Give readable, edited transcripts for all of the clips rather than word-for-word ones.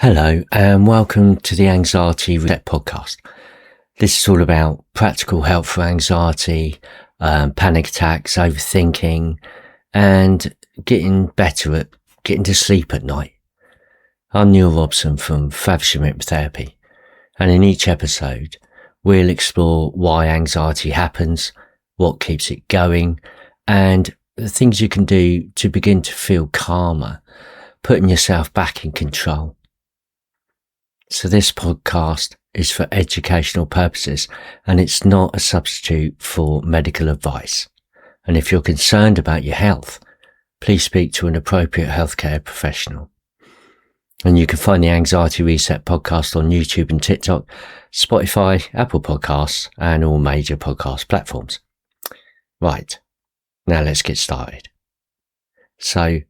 Hello and welcome to the Anxiety Reset podcast. This is all about practical help for anxiety, panic attacks, overthinking, and getting better at getting to sleep at night. I'm Robson from Faversham Hypnotherapy, and in each episode we'll explore why anxiety happens, what keeps it going, and the things you can do to begin to feel calmer, putting yourself back in control. So this podcast is for educational purposes and it's not a substitute for medical advice. And if you're concerned about your health, please speak to an appropriate healthcare professional. And you can find the Anxiety Reset podcast on YouTube and TikTok, Spotify, Apple Podcasts, and all major podcast platforms. Right, now let's get started. So,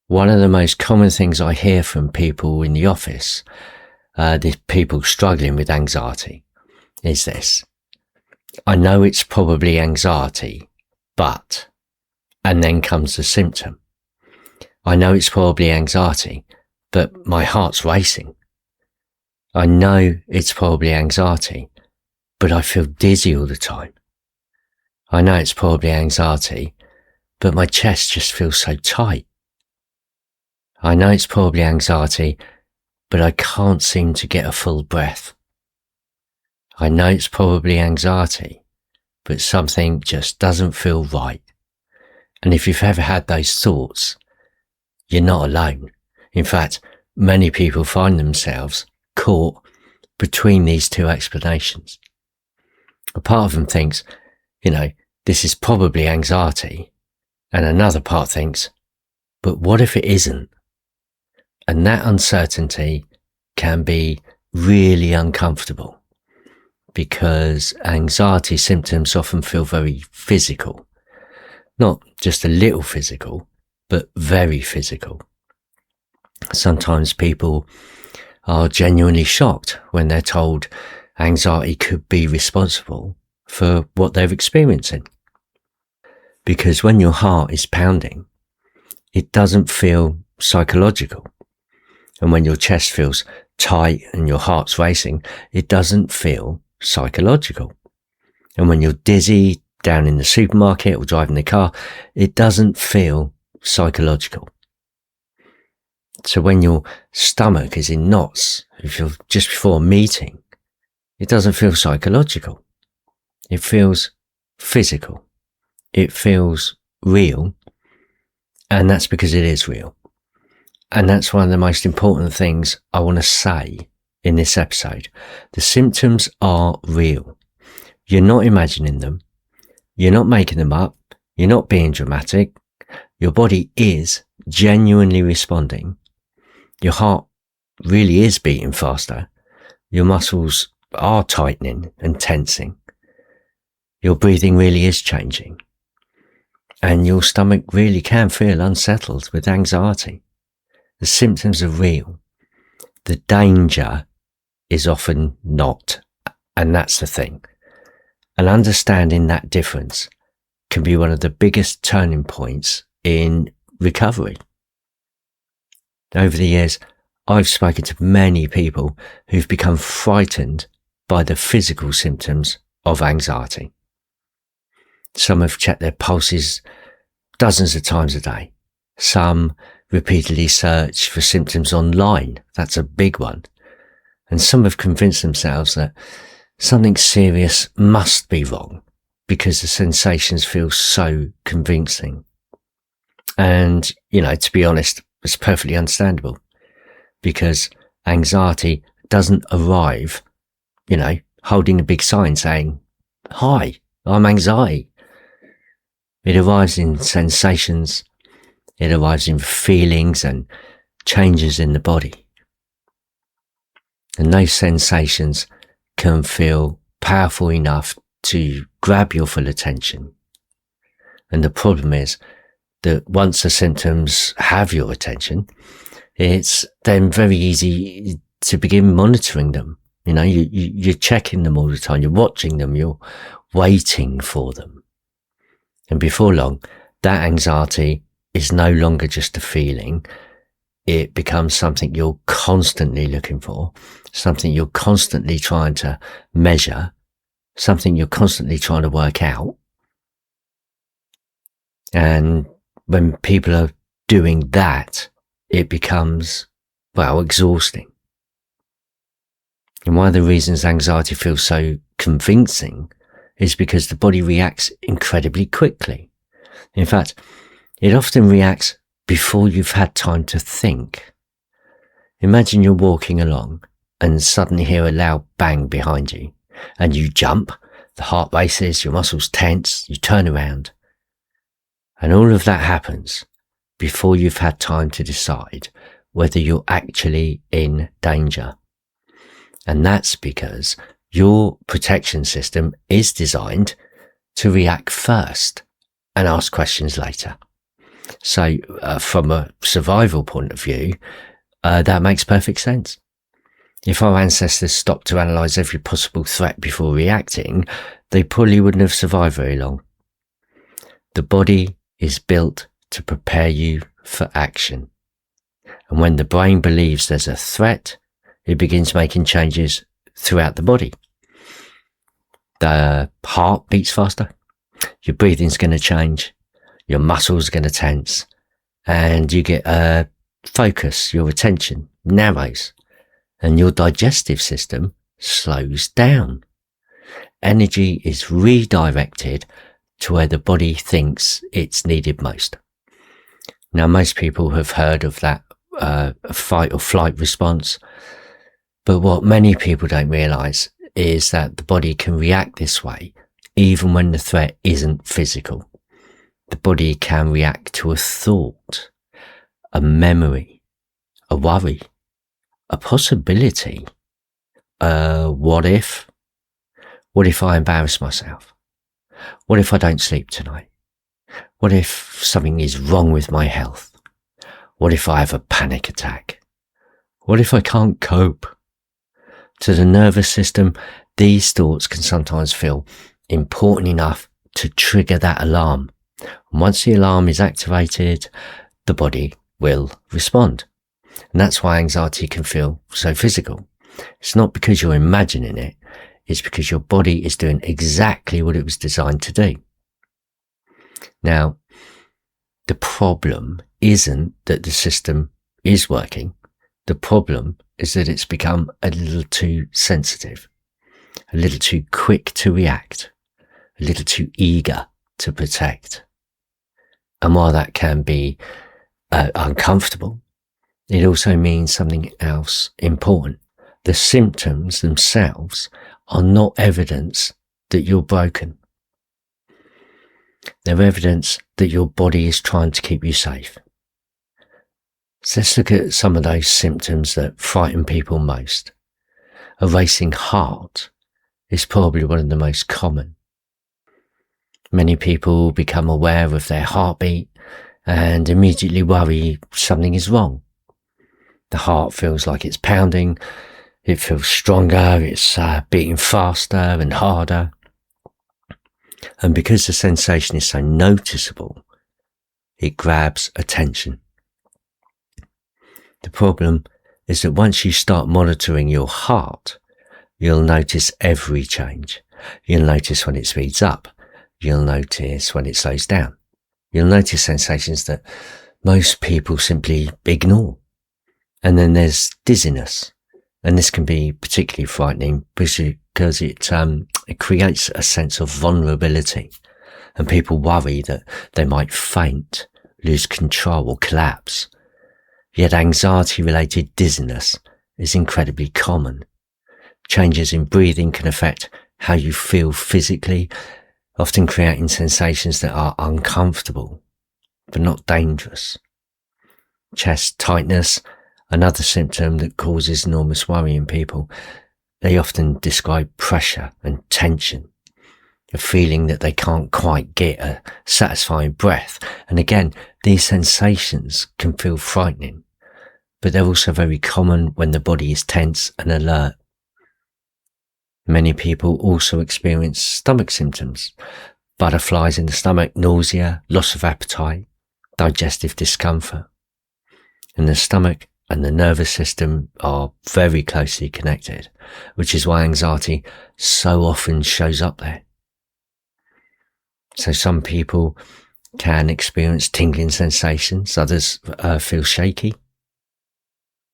one of the most common things I hear from people in the office, the people struggling with anxiety, is this: I know it's probably anxiety, but, and then comes the symptom. I know it's probably anxiety, but my heart's racing. I know it's probably anxiety, but I feel dizzy all the time. I know it's probably anxiety, but my chest just feels so tight. I know it's probably anxiety, but I can't seem to get a full breath. I know it's probably anxiety, but something just doesn't feel right. And if you've ever had those thoughts, you're not alone. In fact, many people find themselves caught between these two explanations. A part of them thinks, this is probably anxiety, and another part thinks, but what if it isn't? And that uncertainty can be really uncomfortable because anxiety symptoms often feel very physical. Not just a little physical, but very physical. Sometimes people are genuinely shocked when they're told anxiety could be responsible for what they're experiencing. Because when your heart is pounding, it doesn't feel psychological. And when your chest feels tight and your heart's racing, it doesn't feel psychological. And when you're dizzy down in the supermarket or driving the car, it doesn't feel psychological. So when your stomach is in knots, if you're just before a meeting, it doesn't feel psychological. It feels physical. It feels real. And that's because it is real. And that's one of the most important things I want to say in this episode. The symptoms are real. You're not imagining them. You're not making them up. You're not being dramatic. Your body is genuinely responding. Your heart really is beating faster. Your muscles are tightening and tensing. Your breathing really is changing. And your stomach really can feel unsettled with anxiety. The symptoms are real. The danger is often not. And that's the thing. And understanding that difference can be one of the biggest turning points in recovery. Over the years, I've spoken to many people who've become frightened by the physical symptoms of anxiety. Some have checked their pulses dozens of times a day. Some repeatedly search for symptoms online. That's a big one. And some have convinced themselves that something serious must be wrong because the sensations feel so convincing. And, to be honest, it's perfectly understandable because anxiety doesn't arrive, holding a big sign saying, "Hi, I'm anxiety." It arrives in sensations. It arrives in feelings and changes in the body. And those sensations can feel powerful enough to grab your full attention. And the problem is that once the symptoms have your attention, it's then very easy to begin monitoring them. You're checking them all the time. You're watching them. You're waiting for them. And before long, that anxiety is no longer just a feeling. it becomes something you're constantly looking for, something you're constantly trying to measure, something you're constantly trying to work out. And when people are doing that, it becomes, well, exhausting. And one of the reasons anxiety feels so convincing is because the body reacts incredibly quickly. In fact, it often reacts before you've had time to think. Imagine you're walking along and suddenly hear a loud bang behind you, and you jump, the heart races, your muscles tense, you turn around. And all of that happens before you've had time to decide whether you're actually in danger. And that's because your protection system is designed to react first and ask questions later. So from a survival point of view, that makes perfect sense. If our ancestors stopped to analyse every possible threat before reacting, they probably wouldn't have survived very long. The body is built to prepare you for action. And when the brain believes there's a threat, it begins making changes throughout the body. The heart beats faster, your breathing's going to change, your muscles are going to tense, and you get a focus, your attention narrows, and your digestive system slows down. Energy is redirected to where the body thinks it's needed most. Now, most people have heard of that fight or flight response, but what many people don't realise is that the body can react this way even when the threat isn't physical. The body can react to a thought, a memory, a worry, a possibility. What if? What if I embarrass myself? What if I don't sleep tonight? What if something is wrong with my health? What if I have a panic attack? What if I can't cope? To the nervous system, these thoughts can sometimes feel important enough to trigger that alarm. And once the alarm is activated, the body will respond. And that's why anxiety can feel so physical. It's not because you're imagining it, it's because your body is doing exactly what it was designed to do. Now, the problem isn't that the system is working. The problem is that it's become a little too sensitive, a little too quick to react, a little too eager to protect. And while that can be uncomfortable, it also means something else important. The symptoms themselves are not evidence that you're broken. They're evidence that your body is trying to keep you safe. So let's look at some of those symptoms that frighten people most. A racing heart is probably one of the most common. Many people become aware of their heartbeat and immediately worry something is wrong. The heart feels like it's pounding, it feels stronger, it's beating faster and harder. And because the sensation is so noticeable, it grabs attention. The problem is that once you start monitoring your heart, you'll notice every change. You'll notice when it speeds up. You'll notice when it slows down. You'll notice sensations that most people simply ignore. And then there's dizziness. And this can be particularly frightening because it creates a sense of vulnerability. And people worry that they might faint, lose control or collapse. Yet anxiety-related dizziness is incredibly common. Changes in breathing can affect how you feel physically, often creating sensations that are uncomfortable, but not dangerous. Chest tightness, another symptom that causes enormous worry in people. They often describe pressure and tension, a feeling that they can't quite get a satisfying breath. And again, these sensations can feel frightening, but they're also very common when the body is tense and alert. Many people also experience stomach symptoms, butterflies in the stomach, nausea, loss of appetite, digestive discomfort. And the stomach and the nervous system are very closely connected, which is why anxiety so often shows up there. So some people can experience tingling sensations, others feel shaky,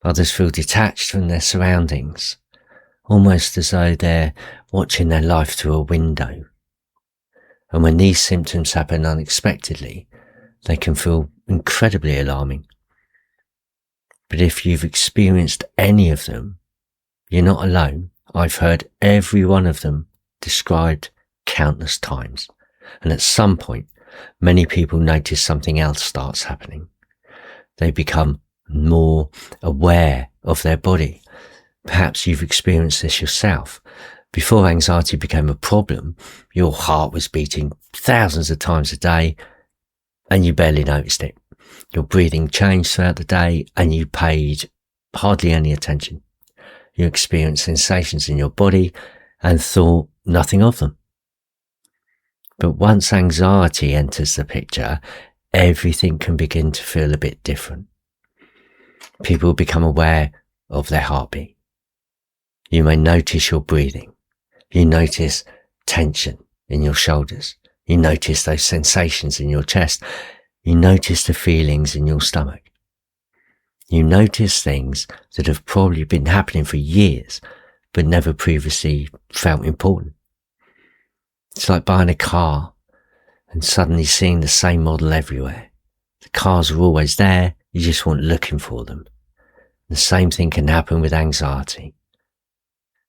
others feel detached from their surroundings, almost as though they're watching their life through a window. And when these symptoms happen unexpectedly, they can feel incredibly alarming. But if you've experienced any of them, you're not alone. I've heard every one of them described countless times. And at some point, many people notice something else starts happening. They become more aware of their body. Perhaps you've experienced this yourself. Before anxiety became a problem, your heart was beating thousands of times a day and you barely noticed it. Your breathing changed throughout the day and you paid hardly any attention. You experienced sensations in your body and thought nothing of them. But once anxiety enters the picture, everything can begin to feel a bit different. People become aware of their heartbeat. You may notice your breathing. You notice tension in your shoulders. You notice those sensations in your chest. You notice the feelings in your stomach. You notice things that have probably been happening for years, but never previously felt important. It's like buying a car and suddenly seeing the same model everywhere. The cars are always there, you just weren't looking for them. The same thing can happen with anxiety.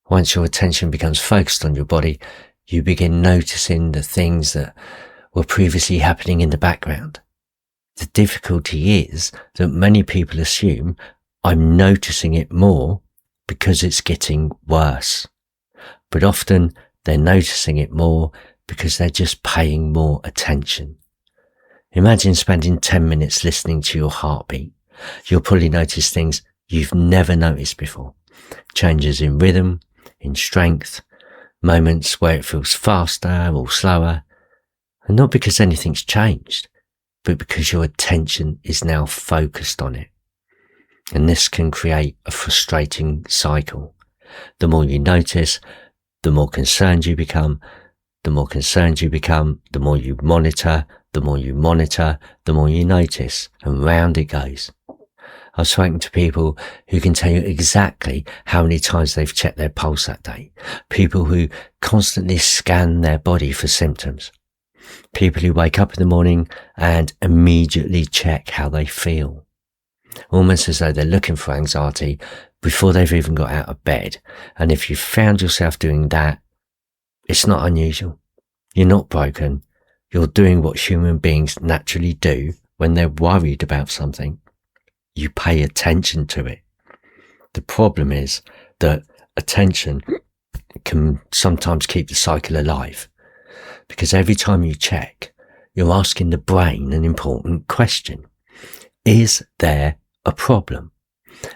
Once your attention becomes focused on your body, you begin noticing the things that were previously happening in the background. The difficulty is that many people assume I'm noticing it more because it's getting worse. But often they're noticing it more because they're just paying more attention. Imagine spending 10 minutes listening to your heartbeat. You'll probably notice things you've never noticed before. Changes in rhythm, in strength, moments where it feels faster or slower. And not because anything's changed, but because your attention is now focused on it. And this can create a frustrating cycle. The more you notice, the more concerned you become. The more concerned you become, the more you monitor. The more you monitor, the more you notice. And round it goes. I've spoken to people who can tell you exactly how many times they've checked their pulse that day. People who constantly scan their body for symptoms. People who wake up in the morning and immediately check how they feel. Almost as though they're looking for anxiety before they've even got out of bed. And if you've found yourself doing that, it's not unusual. You're not broken. You're doing what human beings naturally do when they're worried about something. You pay attention to it. The problem is that attention can sometimes keep the cycle alive, because every time you check, you're asking the brain an important question. Is there a problem?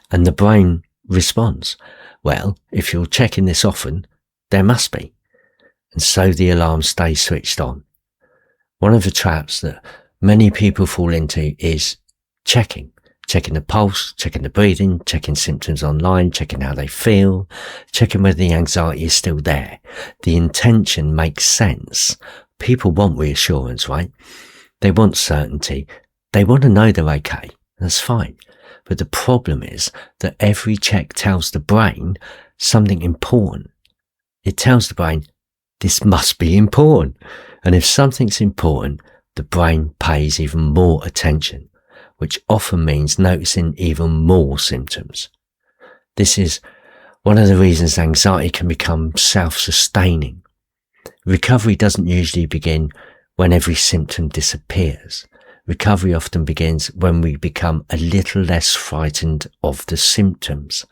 And the brain responds, well, if you're checking this often, there must be. And so the alarm stays switched on. One of the traps that many people fall into is checking the pulse, checking the breathing, checking symptoms online, checking how they feel, checking whether the anxiety is still there. The intention makes sense. People want reassurance, right? They want certainty. They want to know they're okay. That's fine. But the problem is that every check tells the brain something important. It tells the brain, this must be important. And if something's important, the brain pays even more attention, which often means noticing even more symptoms. This is one of the reasons anxiety can become self-sustaining. Recovery doesn't usually begin when every symptom disappears. Recovery often begins when we become a little less frightened of the symptoms,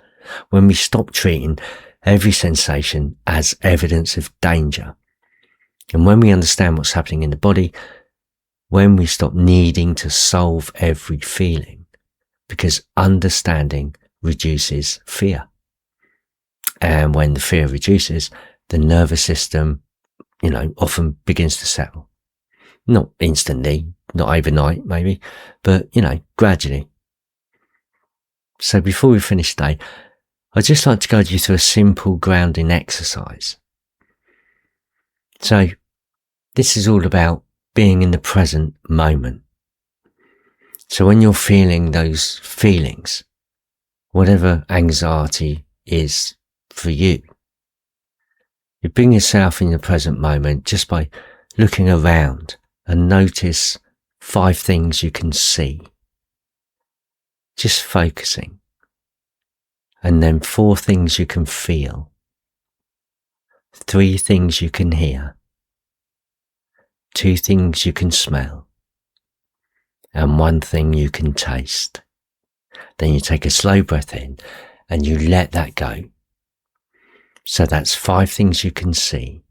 when we stop treating every sensation as evidence of danger. And when we understand what's happening in the body, when we stop needing to solve every feeling, because understanding reduces fear. And when the fear reduces, the nervous system, often begins to settle. Not instantly, not overnight maybe, but, gradually. So before we finish today, I'd just like to guide you through a simple grounding exercise. So this is all about being in the present moment. So when you're feeling those feelings, whatever anxiety is for you, you bring yourself in the present moment just by looking around and notice 5 things you can see. Just focusing. And then 4 things you can feel. 3 things you can hear. 2 things you can smell. And 1 thing you can taste. Then you take a slow breath in and you let that go. So that's 5 things you can see,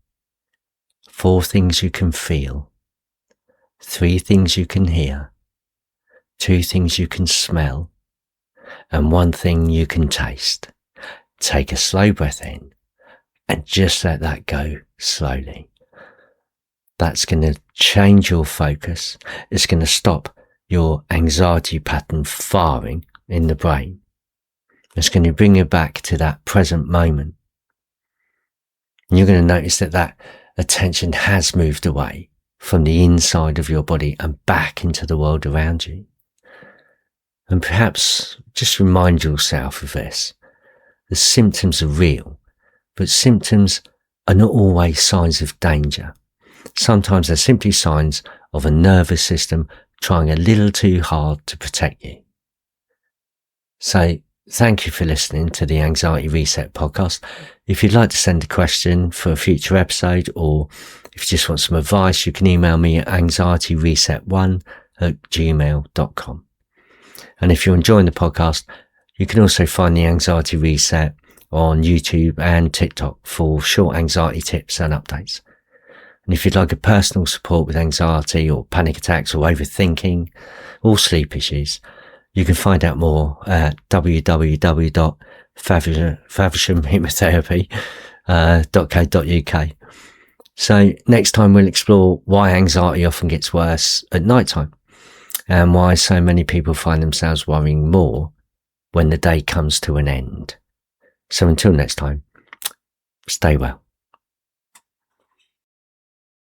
4 things you can feel, 3 things you can hear, 2 things you can smell, and 1 thing you can taste. Take a slow breath in and just let that go slowly. That's going to change your focus. It's going to stop your anxiety pattern firing in the brain. It's going to bring you back to that present moment. And you're going to notice that that attention has moved away from the inside of your body and back into the world around you. And perhaps just remind yourself of this. The symptoms are real, but symptoms are not always signs of danger. Sometimes they're simply signs of a nervous system trying a little too hard to protect you. So thank you for listening to the Anxiety Reset podcast. If you'd like to send a question for a future episode, or if you just want some advice, you can email me at anxietyreset1@gmail.com. And if you're enjoying the podcast, you can also find the Anxiety Reset on YouTube and TikTok for short anxiety tips and updates. And if you'd like a personal support with anxiety or panic attacks or overthinking or sleep issues, you can find out more at www.favershamhypnotherapy.co.uk. So next time we'll explore why anxiety often gets worse at night time and why so many people find themselves worrying more when the day comes to an end. So until next time, stay well.